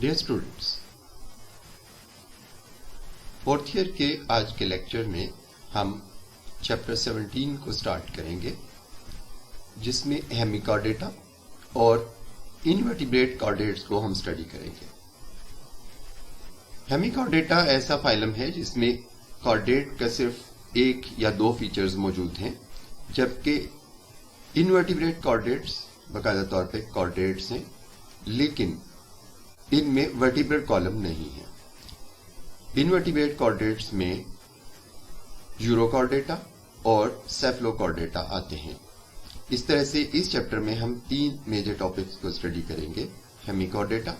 Dear students, fourth year کے آج کے لیکچر میں ہم چیپٹر 17 کو سٹارٹ کریں گے، جس میں ہیمیکارڈیٹا اور انورٹیبریٹ کارڈیٹس کو ہم سٹڈی کریں گے۔ ہیمیکارڈیٹا ایسا فائلم ہے جس میں کارڈیٹ کا صرف ایک یا دو فیچرز موجود ہیں، جبکہ انورٹیبریٹ کارڈیٹس باقاعدہ طور پہ کارڈیٹس ہیں، لیکن ان میں ورٹیبرل کالم نہیں ہے۔ انورٹیبریٹ کارڈیٹس میں یوروکارڈیٹا اور سیفلوکارڈیٹا آتے ہیں۔ اس طرح سے اس چیپٹر میں ہم تین میجر ٹاپکس کو اسٹڈی کریں گے: ہیمیکارڈیٹا،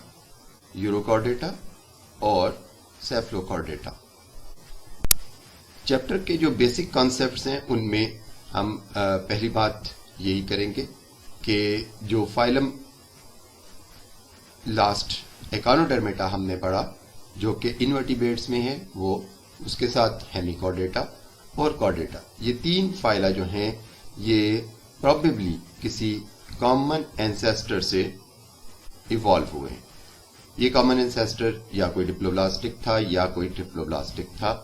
یوروکارڈیٹا اور سیفلوکارڈیٹا۔ چیپٹر کے جو بیسک کانسیپٹس ہیں ان میں ہم پہلی بات یہی کریں گے کہ جو فائلم لاسٹ ایکانوڈرمیٹا ہم نے پڑھا جو کہ انورٹیبریٹس میں ہے، وہ اس کے ساتھ ہیمیکارڈیٹا اور کارڈیٹا، یہ تین فائلہ جو ہیں یہ پروبیبلی کسی کامن اینسیسٹر سے ایوالو ہوئے ہیں۔ یہ کامن اینسیسٹر یا کوئی ڈپلوبلاسٹک تھا یا کوئی ٹرپلوبلاسٹک تھا،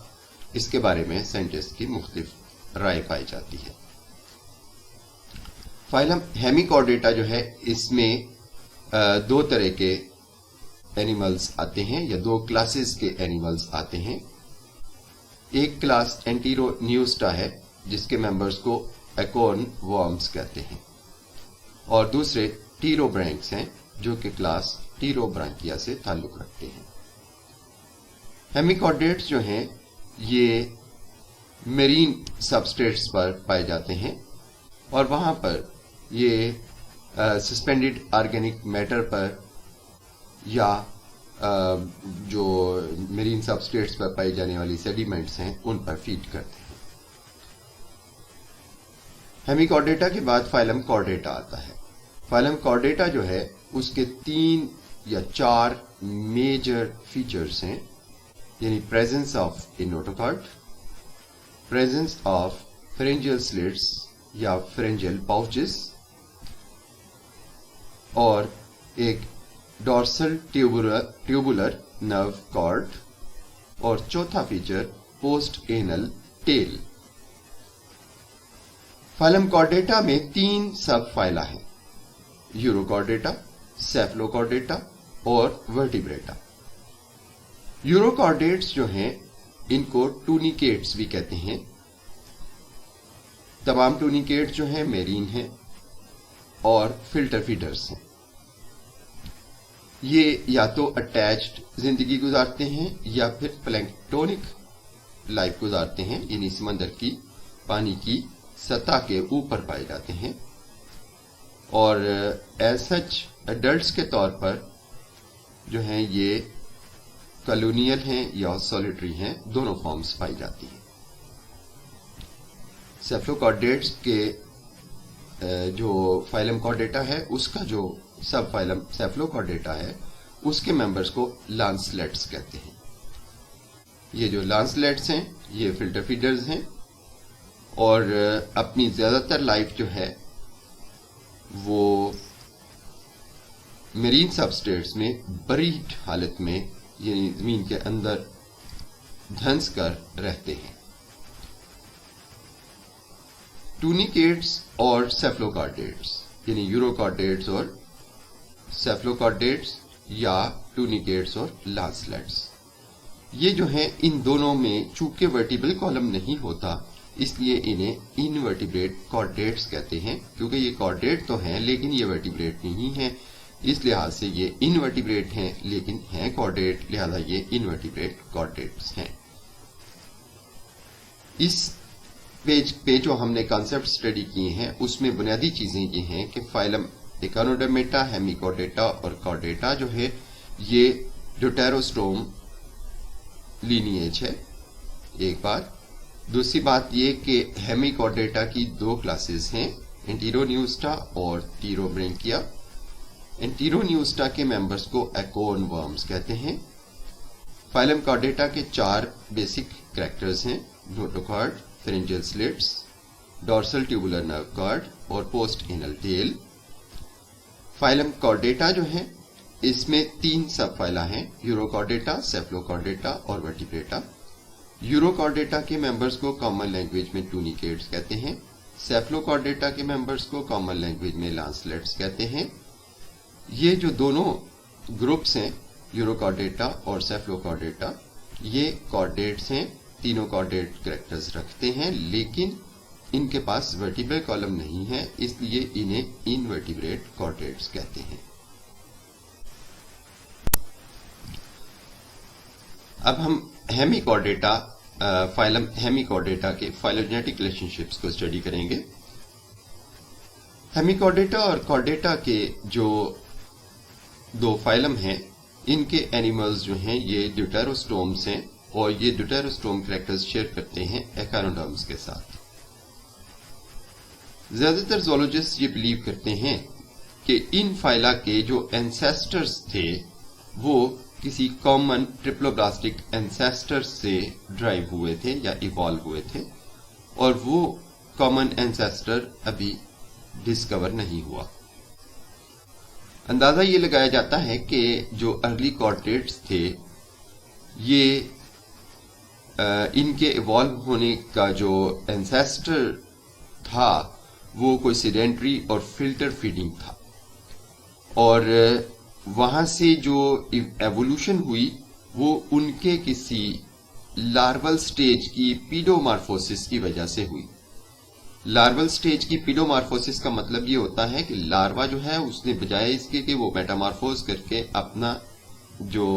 اس کے بارے میں سائنٹسٹ کی مختلف رائے پائی جاتی ہے۔ فائلم ہیمیکارڈیٹا جو ہے اس میں دو طرح کے اینیملز آتے ہیں یا دو کلاسز کے اینیملز آتے ہیں۔ ایک کلاس اینٹیرونیوسٹا ہے جس کے ممبرز کو ایکورن ورمز کہتے ہیں، اور دوسرے ٹیروبرینکس ہیں جو کہ کلاس ٹیروبرانکیا سے تعلق رکھتے ہیں۔ ہیمیکارڈیٹس جو ہیں یہ میرین سبسٹریٹس پر پائے جاتے ہیں، اور وہاں پر یہ سسپینڈڈ آرگینک میٹر پر یا جو میرین سبسٹریٹس پر پائی جانے والی سیڈیمنٹس ہیں ان پر فیڈ کرتے ہیں۔ ہیمیکارڈیٹا کے بعد فائلم کارڈیٹا آتا ہے۔ فائلم کارڈیٹا جو ہے اس کے تین یا چار میجر فیچرز ہیں، یعنی presence of a notochord, presence of pharyngeal slits یا فرنجل پاؤچز، اور ایک ڈورسل ٹیوبولر نرو کارڈ، اور چوتھا feature post anal tail. Phylum chordata میں تین سب فائلہ ہیں: یوروکارڈیٹا، سیفلوکارڈیٹا اور ورٹیبریٹا۔ یوروکارڈیٹس جو ہیں ان کو ٹونیکیٹس بھی کہتے ہیں۔ تمام ٹونیکیٹس جو ہیں میرین ہیں اور فلٹر فیڈرز ہیں۔ یہ یا تو اٹیچڈ زندگی گزارتے ہیں یا پھر پلینکٹونک لائف گزارتے ہیں، یعنی سمندر کی پانی کی سطح کے اوپر پائے جاتے ہیں، اور ایز سچ ایڈلٹس کے طور پر جو ہیں یہ کالونیل ہیں یا سولیٹری ہیں، دونوں فارمز پائی جاتی ہیں۔ سیفلوکارڈیٹس کے جو فائلم کارڈیٹا ہے اس کا جو سب فائلم سیفلوکارڈیٹا ہے اس کے ممبرز کو لانسلیٹس کہتے ہیں۔ یہ جو لانسلیٹس ہیں یہ فلٹر فیڈرز ہیں، اور اپنی زیادہ تر لائف جو ہے وہ میرین سبسٹریٹس میں بریڈ حالت میں، یعنی زمین کے اندر دھنس کر رہتے ہیں۔ ٹونیکیٹس اور سیفلوکارڈیٹس، یعنی یوروکارڈیٹس اور سیفلوکارڈیٹس یا ٹونیکیٹس اور لانسلیٹس، یہ جو ہیں ان دونوں میں چونکہ ورٹیبرل کالم نہیں ہوتا اس لیے انہیں انورٹیبریٹ کارڈیٹس کہتے ہیں، کیونکہ یہ کارڈیٹ تو ہیں لیکن یہ ورٹیبریٹ نہیں ہیں، اس لحاظ سے یہ انورٹیبریٹ ہیں لیکن ہیں کارڈیٹ، لہذا یہ انورٹیبریٹ کارڈیٹس ہیں۔ اس پیج پہ جو ہم نے کانسیپٹ اسٹڈی کیے ہیں اس میں بنیادی چیزیں یہ ہیں کہ فائلم ایکانوڈرمیٹا، ہیمیکارڈیٹا اور کارڈیٹا جو ہے یہ ڈوٹیروسٹوم لینیج ہے، ایک بات۔ دوسری بات یہ کہ ہیمیکارڈیٹا کی دو کلاسز ہیں، اینٹیرونیوسٹا اور ٹیروبرینکیا۔ اینٹیرونیوسٹا کے ممبرز کو ایکورن ورمز کہتے ہیں۔ فائلم کارڈیٹا کے چار بیسک کریکٹرز ہیں: نوٹوکارڈ، فرنجل سلٹس، ڈورسل ٹیوبولر نرو کارڈ اور پوسٹ اینل ٹیل۔ فائلم کارڈیٹا جو ہے اس میں 3 سب فائلہ ہیں، یوروکارڈیٹا، سیفلوکارڈیٹا اور ورٹیبریٹا۔ یوروکارڈیٹا کے ممبرز کو کامن لینگویج میں ٹونیکیٹس کہتے ہیں، سیفلوکارڈیٹا کے ممبرز کو کامن لینگویج میں لانسلیٹس کہتے ہیں۔ یہ جو دونوں گروپس ہیں، یوروکارڈیٹا اور سیفلوکارڈیٹا، یہ کارڈیٹس ہیں، تینوں کارڈیٹ کریکٹرز رکھتے ہیں، لیکن ان کے پاس ورٹیبرل کالم نہیں ہے، اس لیے انہیں انورٹیبریٹ کارڈیٹس کہتے ہیں۔ اب ہم ہیمیکارڈیٹا فائلم ہیمیکارڈیٹا کے فائلوجینیٹک ریلیشن شپس کو اسٹڈی کریں گے۔ ہیمیکارڈیٹا اور کارڈیٹا کے جو 2 فائلم ہیں، ان کے اینیملز جو ہیں یہ ڈیوٹیروسٹومز ہیں، اور یہ ڈیوٹیروسٹوم کریکٹرز شیئر کرتے ہیں ایکانوڈرمز کے ساتھ۔ زیادہ تر زولوجسٹ یہ بلیو کرتے ہیں کہ ان فائلہ کے جو اینسیسٹرز تھے وہ کسی کامن ٹرپلوبلاسٹک اینسیسٹر سے ڈرائیو ہوئے تھے یا ایوالو ہوئے تھے، اور وہ کامن اینسیسٹر ابھی ڈسکور نہیں ہوا۔ اندازہ یہ لگایا جاتا ہے کہ جو ارلی کارڈیٹس تھے، یہ ان کے ایوالو ہونے کا جو اینسیسٹر تھا وہ کوئی سیڈینٹری اور فلٹر فیڈنگ تھا، اور وہاں سے جو ایوولوشن ہوئی وہ ان کے کسی لارول سٹیج کی پیڈومارفوسس کی وجہ سے ہوئی۔ لارول سٹیج کی پیڈومارفوسس کا مطلب یہ ہوتا ہے کہ لاروا جو ہے اس نے بجائے اس کے کہ وہ میٹامارفوز کر کے اپنا جو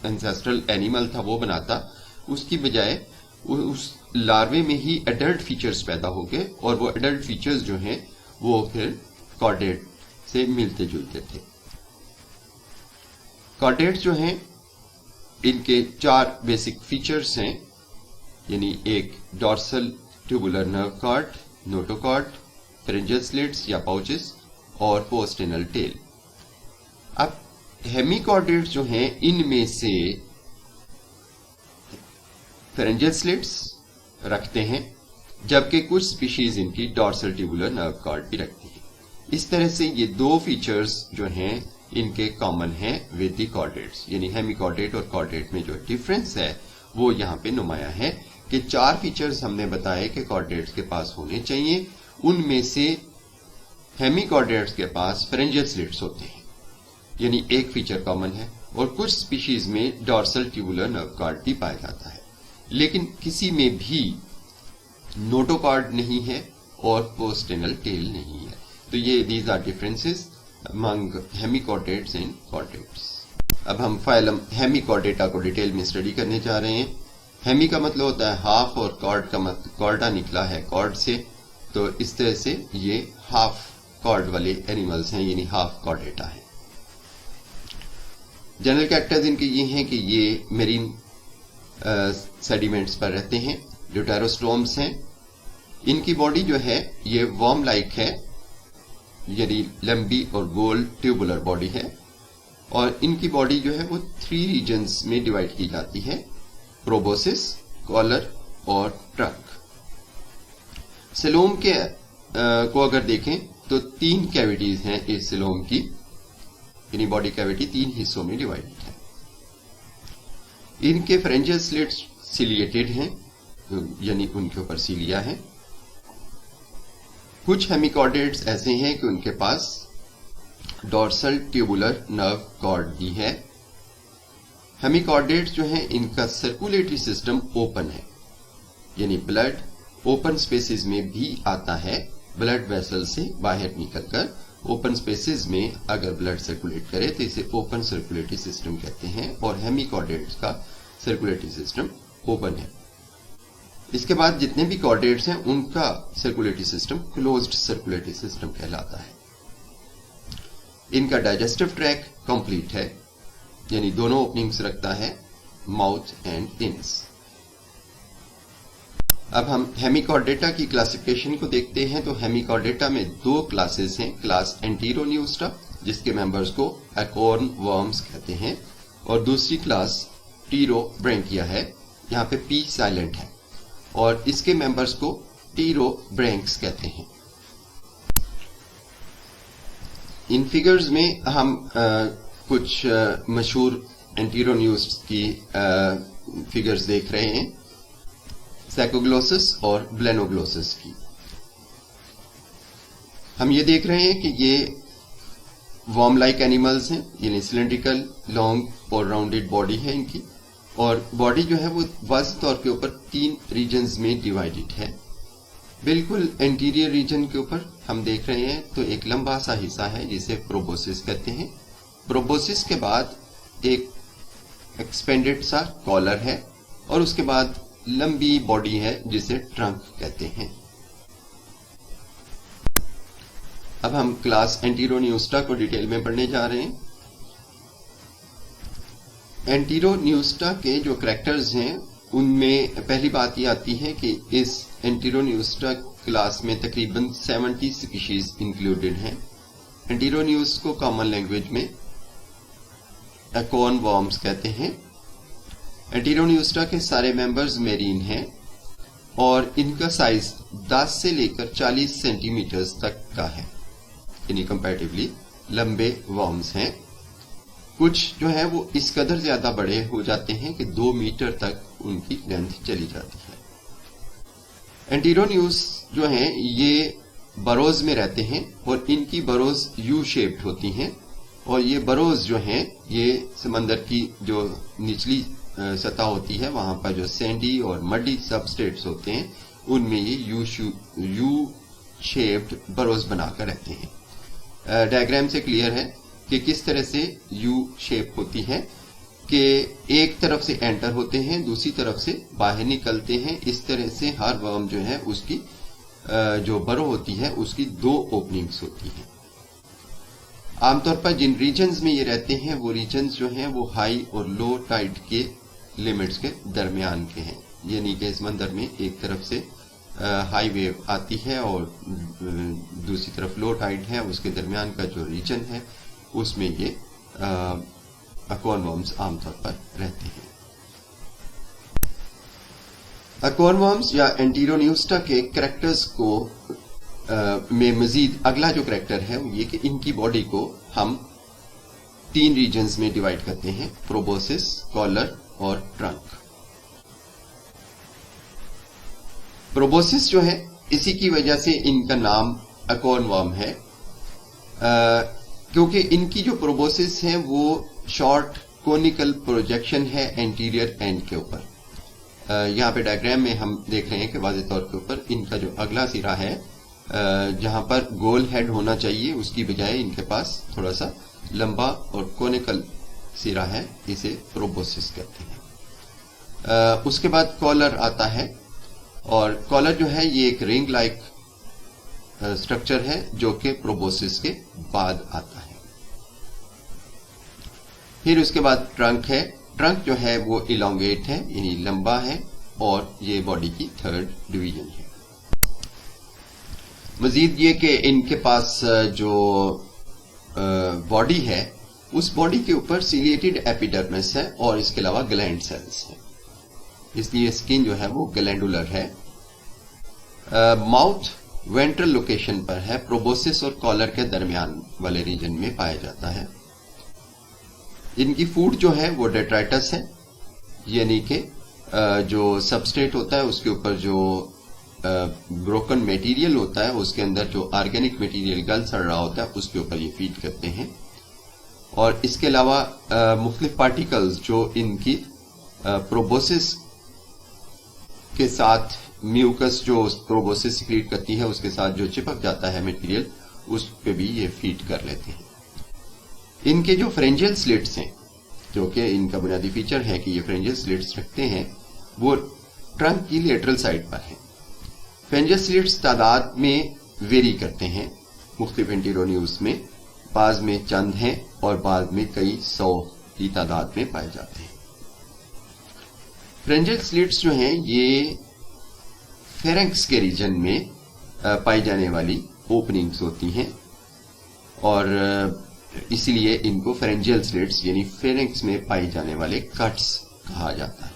انسیسٹرل اینیمل تھا وہ بناتا، اس کی بجائے اس لاروے میں ہی ایڈلٹ فیچرز پیدا ہو گئے، اور وہ ایڈلٹ فیچرز جو ہیں وہ پھر کارڈیٹ سے ملتے جلتے تھے۔ کارڈیٹس جو ہیں ان کے 4 بیسک فیچرز ہیں، یعنی ایک ڈورسل ٹیوبولر نرو کارڈ، نوٹوکارڈ، فیرنجل سلٹس یا پاؤچز، اور پوسٹ اینل ٹیل۔ اب ہیمیکارڈیٹس جو ہیں ان میں سے فیرنجل سلٹس رکھتے ہیں، جبکہ کچھ سپیشیز ان کی ڈورسل ٹیوبولر نرو کارڈ بھی رکھتی ہیں۔ اس طرح سے یہ 2 فیچرز جو ہیں ان کے کامن ہیں ود دی کارڈیٹس، یعنی ہیمیکارڈیٹ اور کارڈیٹ میں جو ڈفرنس ہے وہ یہاں پہ نمایاں ہے کہ 4 فیچرز ہم نے بتائے کہ کارڈیٹس کے پاس ہونے چاہیے، ان میں سے ہیمیکارڈیٹس کے پاس فیرنجل سلٹس ہوتے ہیں، یعنی ایک فیچر کامن ہے، اور کچھ سپیشیز میں ڈورسل ٹیوبولر نرو کارڈ بھی پایا جاتا ہے، لیکن کسی میں بھی نوٹوکارڈ نہیں ہے اور پوسٹ اینل ٹیل نہیں ہے۔ تو یہ these are differences among hemichordates and chordates۔ اب ہم فائلم ہیمیکارڈیٹا کو ڈیٹیل میں اسٹڈی کرنے جا رہے ہیں۔ ہیمی کا مطلب ہوتا ہے ہاف، اور کارڈ کا مطلب کارڈا نکلا ہے کارڈ سے، تو اس طرح سے یہ ہاف کارڈ والے اینیملز ہیں، یعنی ہاف کارڈیٹا ہیں۔ جنرل کریکٹرز ان کے یہ ہیں کہ یہ میرین سیڈیمنٹس پر رہتے ہیں، ڈیوٹیروسٹومز ہیں۔ ان کی باڈی جو ہے یہ ورم لائک ہے، یعنی لمبی اور گول ٹیوبولر باڈی ہے، اور ان کی باڈی جو ہے وہ 3 ریجنز میں ڈیوائڈ کی جاتی ہے، پروبوسس، کالر اور ٹرنک۔ سیلوم کے کو اگر دیکھیں تو 3 کیویٹیز ہیں اس سیلوم کی، یعنی باڈی کیویٹی 3 حصوں میں ڈیوائڈ ہے۔ ان کے فرنجل سلٹس سیلیٹڈ ہیں، یعنی ان کے اوپر سیلیا ہے۔ کچھ ہیمیکارڈیٹس ایسے ہیں کہ ان کے پاس ڈورسل ٹیوبولر نرو کارڈ بھی ہے۔ ہیمیکارڈیٹس جو ہیں ان کا سرکولیٹری سسٹم اوپن ہے، یعنی بلڈ اوپن سپیسز میں بھی آتا ہے، بلڈ ویسل سے باہر نکل کر اوپن سپیسز میں اگر بلڈ سرکولیٹ کرے تو اسے اوپن سرکولیٹری سسٹم کہتے ہیں، اور ہیمیکارڈیٹس کا سرکولیٹری سسٹم اوپن ہے۔ اس کے بعد جتنے بھی کارڈیٹس ہیں ان کا circulatory system closed circulatory system کہلاتا ہے۔ ان کا ڈائجسٹو ٹریک کمپلیٹ ہے، یعنی دونوں اوپننگز رکھتا ہے، ماؤتھ اینڈ انس۔ اب ہم ہیمیکارڈیٹا کی کلاسیفیکیشن کو دیکھتے ہیں، تو ہیمیکارڈیٹا میں 2 کلاسز ہیں، کلاس انٹیرونیوسٹا جس کے ممبرز کو ایکورن ورمز کہتے ہیں، اور دوسری کلاس ٹیرو برینکیا ہے، یہاں پہ پی سائلنٹ ہے، اور اس کے ممبرز کو ٹیرو برینکس کہتے ہیں۔ ان فگرز میں ہم کچھ مشہور اینٹیرونیوس کی فگرز دیکھ رہے ہیں، سائکوگلوسس اور بلینوگلوسس کی. ہم یہ دیکھ رہے ہیں کہ یہ وارم لائک اینیملز ہیں، یعنی سلینڈریکل لانگ اور راؤنڈیڈ باڈی ہے ان کی، اور باڈی جو ہے وہ واضح طور کے اوپر 3 ریجنز میں ڈیوائیڈڈ ہے. بالکل انٹیریئر ریجن کے اوپر ہم دیکھ رہے ہیں تو ایک لمبا سا حصہ ہے جسے پروبوسس کہتے ہیں. پروبوسس کے بعد ایک ایکسپینڈڈ سا کالر ہے، اور اس کے بعد لمبی باڈی ہے جسے ٹرنک کہتے ہیں. اب ہم کلاس اینٹیرونیوسٹا کو ڈیٹیل میں پڑھنے جا رہے ہیں. اینٹیرونیوسٹا کے جو کریکٹرز ہیں ان میں پہلی بات یہ آتی ہے کہ اس اینٹیرونیوسٹا کلاس میں تقریباً 70 سپیشیز انکلوڈڈ ہیں. اینٹیرونیوس کو کامن لینگویج میں ایکون وارمز کہتے ہیں. اینٹیرونیوسٹا کے سارے ممبرز میرین ہیں اور ان کا سائز 10 سے لے کر 40 سینٹی میٹرز تک کا ہے، یعنی کمپیریٹیولی لمبے وارمز ہیں. کچھ جو ہے وہ اس قدر زیادہ بڑے ہو جاتے ہیں کہ 2 میٹر تک ان کی لینتھ چلی جاتی ہے. اینٹیرونیوس جو ہیں یہ بروز میں رہتے ہیں اور ان کی بروز یو شیپڈ ہوتی ہیں، اور یہ بروز جو ہیں یہ سمندر کی جو نچلی سطح ہوتی ہے وہاں پر جو سینڈی اور مڈی سبسٹریٹس ہوتے ہیں ان میں یہ یو شیپڈ بروز بنا کر رہتے ہیں. ڈائیگرام سے کلیئر ہے کہ کس طرح سے یو شیپ ہوتی ہے کہ ایک طرف سے انٹر ہوتے ہیں، دوسری طرف سے باہر نکلتے ہیں. اس طرح سے ہر ورم جو ہے اس کی جو برو ہوتی ہے اس کی 2 اوپننگز ہوتی ہیں. عام طور پر جن ریجنز میں یہ رہتے ہیں وہ ریجنز جو ہیں وہ ہائی اور لو ٹائڈ کے لمٹس کے درمیان کے ہیں، یعنی کہ سمندر میں ایک طرف سے ہائی ویو آتی ہے اور دوسری طرف لو ٹائڈ ہے، اس کے درمیان کا جو ریجن ہے اس میں یہ ایکون وارمز عام طور پر رہتے ہیں. ایکون وارمز یا اینٹیرونیوسٹا کے کریکٹرز کو میں مزید اگلا جو کریکٹر ہے وہ یہ کہ ان کی باڈی کو ہم 3 ریجنز میں ڈیوائیڈ کرتے ہیں، پروبوسس، کالر اور ٹرنک. پروبوسس جو ہے اسی کی وجہ سے ان کا نام ایکون وارم ہے، کیونکہ ان کی جو پروبوسس ہیں وہ شارٹ کونیکل پروجیکشن ہے انٹیریئر اینڈ کے اوپر. یہاں پہ ڈائیگرام میں ہم دیکھ رہے ہیں کہ واضح طور کے اوپر ان کا جو اگلا سرا ہے جہاں پر گول ہیڈ ہونا چاہیے اس کی بجائے ان کے پاس تھوڑا سا لمبا اور کونیکل سرا ہے، اسے پروبوسس کہتے ہیں. اس کے بعد کالر آتا ہے، اور کالر جو ہے یہ ایک رنگ لائک اسٹرکچر ہے جو کہ پروبوسس کے بعد آتا ہے. پھر اس کے بعد ٹرنک ہے. ٹرنک جو ہے وہ الانگیٹ ہے، یعنی لمبا ہے، اور یہ باڈی کی 3rd ڈویژن ہے. مزید یہ کہ ان کے پاس جو باڈی ہے اس باڈی کے اوپر سیلیٹڈ ایپیڈرمس ہے اور اس کے علاوہ گلینڈ سیلز ہیں، اس لیے اسکن جو ہے وہ گلینڈولر ہے. ماؤتھ وینٹرل لوکیشن پر ہے، پروبوسس اور کالر کے درمیان والے ریجن میں پایا جاتا ہے. ان کی فوڈ جو ہے وہ ڈیٹرائٹس ہے، یعنی کہ جو سبسٹریٹ ہوتا ہے اس کے اوپر جو بروکن میٹیریل ہوتا ہے اس کے اندر جو آرگینک میٹیریل گل سڑ رہا ہوتا ہے اس کے اوپر یہ فیڈ کرتے ہیں. اور اس کے علاوہ مختلف پارٹیکلز جو ان کی پروبوسس کے ساتھ میوکس جو پروبوسس سیکریٹ کرتی ہے اس کے ساتھ جو چپک جاتا ہے میٹیریل اس پہ بھی یہ فیڈ کر لیتے ہیں. ان کے جو فرنجل سلٹس ہیں جو کہ ان کا بنیادی فیچر ہے کہ یہ فرنجل سلٹس رکھتے ہیں وہ ٹرنک کی لیٹرل سائڈ پر ہیں. فرنجل سلٹس تعداد میں ویری کرتے ہیں مختلف اینٹیرونیوس میں، بعض میں چند ہیں اور بعض میں کئی 100 کی تعداد میں پائے جاتے ہیں. فرنجل سلٹس جو ہیں یہ فیرنکس کے ریجن میں پائی جانے والی اوپننگز ہوتی ہیں اور اسی لیے ان کو فرنجل سلٹس یعنی فیرنکس میں پائے جانے والے کٹس کہا جاتا ہے.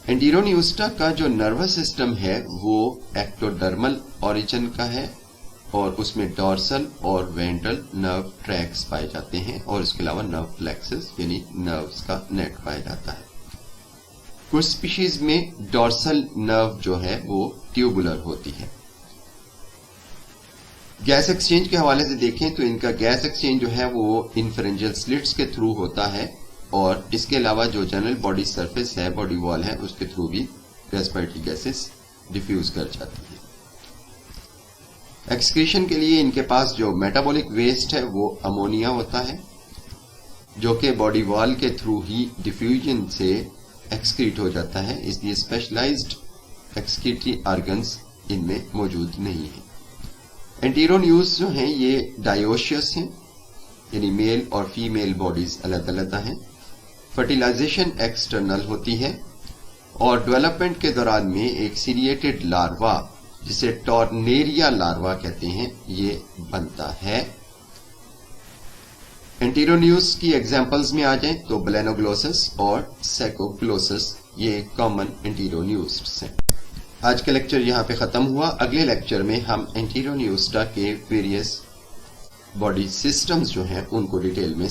اینٹیرونیوسٹا کا جو نروس سسٹم ہے وہ ایکٹوڈرمل اوریجن کا ہے اور اس میں ڈورسل اور وینٹرل نرو ٹریکس پائے جاتے ہیں اور اس کے علاوہ نرو پلیکسس یعنی نروز کا نیٹ پایا جاتا ہے. کچھ سپیشیز میں ڈورسل نرو جو ہے وہ ٹیوبولر ہوتی ہے. گیس ایکسچینج کے حوالے سے دیکھیں تو ان کا گیس ایکسچینج جو ہے وہ انفرنجل سلٹس کے تھرو ہوتا ہے اور اس کے علاوہ جو جنرل باڈی سرفیس ہے باڈی وال ہے اس کے تھرو بھی ریسپیریٹری گیسز ڈیفیوز کر جاتی ہے. ایکسکریشن کے لیے ان کے پاس جو میٹابولک ویسٹ ہے وہ امونیا ہوتا ہے جو کہ باڈی وال کے تھرو ہی ڈیفیوژن سے ایکسکریٹ ہو جاتا ہے، اس لیے اسپیشلائزڈ ایکسکریٹری آرگنز ان میں موجود نہیں ہیں. اینٹیرونیوز جو ہیں یہ ڈائیوشیس ہیں یعنی میل اور فیمیل باڈیز علیحدہ علیحدہ ہیں. فرٹیلائزیشن ایکسٹرنل ہوتی ہے اور ڈیولپمنٹ کے دوران میں ایک سیریٹڈ لاروا جسے ٹورنیریا لاروا کہتے ہیں یہ بنتا ہے. اینٹیرونیوز کی ایگزامپلز میں آ جائیں تو بلینوگلوسس اور سیکوگلوسس یہ کامن اینٹیرونیوز ہیں. آج کا لیکچر یہاں پہ ختم ہوا. اگلے لیکچر میں ہم اینٹیرونیوسٹا کے ویریس باڈی سسٹمز جو ہیں ان کو ڈیٹیل میں